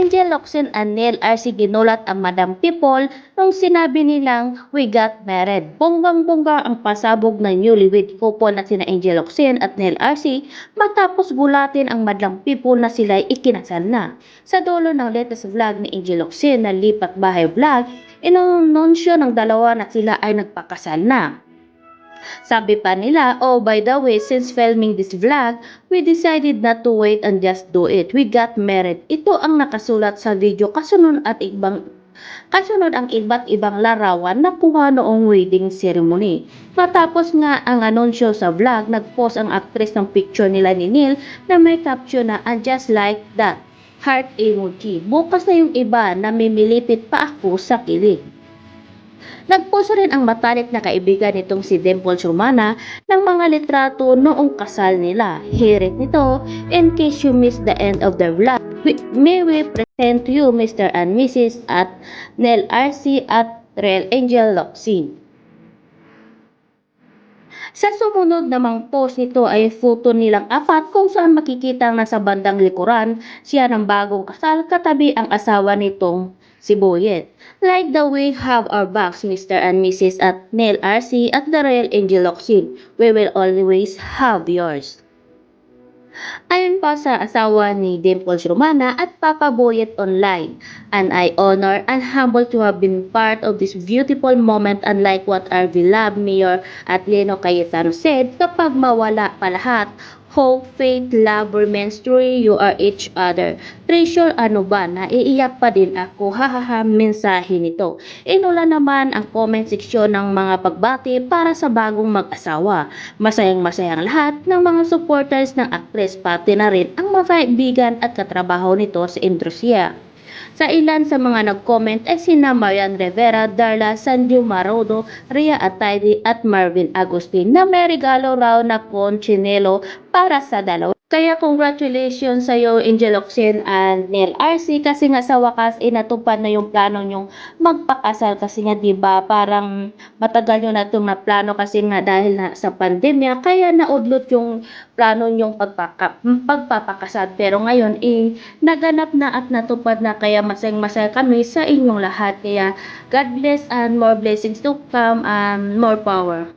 Angel Locsin and Neil RC ginulat ang Madam People nung sinabi nilang we got married. Bonggang-bongga ang pasabog ng newlywed couple na sina Angel Locsin at Neil RC matapos gulatin ang Madam People na sila'y ikinasal na. Sa dulo ng latest vlog ni Angel Locsin na Lipat Bahay Vlog, inanunsyo ng dalawa na sila ay nagpakasal na. Sabi pa nila, oh by the way, since filming this vlog, we decided not to wait and just do it. We got married. Ito ang nakasulat sa video kasunod ang iba't ibang larawan na kuha noong wedding ceremony. Matapos nga ang anunsyo sa vlog, nagpost ang actress ng picture nila ni Neil na may caption na and just like that, heart emoji. Bukas na yung iba na mimilipit pa ako sa kilig. Nagpost rin ang matalik na kaibigan nitong si Dimple Romana ng mga litrato noong kasal nila. Hear it nito, in case you missed the end of the vlog, may we present to you Mr. and Mrs. at Nel RC at Real Angel Locsin. Sa sumunod namang post nito ay photo nilang apat kung saan makikita na sa bandang likuran siya ng bagong kasal katabi ang asawa nitong si Boyet. Like the we have our backs, Mr. and Mrs. at Neil RC at the Real Angel Locsin, we will always have yours. Ayon pa sa asawa ni Dimple Romana at Papa Boyet online, and I honor and humble to have been part of this beautiful moment, unlike what our beloved Mayor at Leno Cayetano said, kapag mawala pa lahat, hope, faith, love remains true, you are each other. Treasure ano ba, naiiyak pa din ako, hahaha, mensahe nito. Inula naman ang comment section ng mga pagbati para sa bagong mag-asawa. Masayang-masayang lahat ng mga supporters ng actress, pati na rin ang mga kaibigan at katrabaho nito sa industriya. Sa ilan sa mga nag-comment ay sina Marian Rivera, Darla, Sanju Marodo, Ria Ataydi at Marvin Agustin na may regalo raw na conchinelo para sa dalawa. Kaya congratulations sa iyo Angel Locsin and Neil RC kasi nga sa wakas natupad na yung plano nyong magpakasal kasi nga 'di ba parang matagal nyo na itong naplano kasi nga dahil na sa pandemya kaya naudlot yung plano nyong pagpapakasal pero ngayon naganap na at natupad na kaya masayang-masaya kami sa inyong lahat kaya God bless and more blessings to come and more power.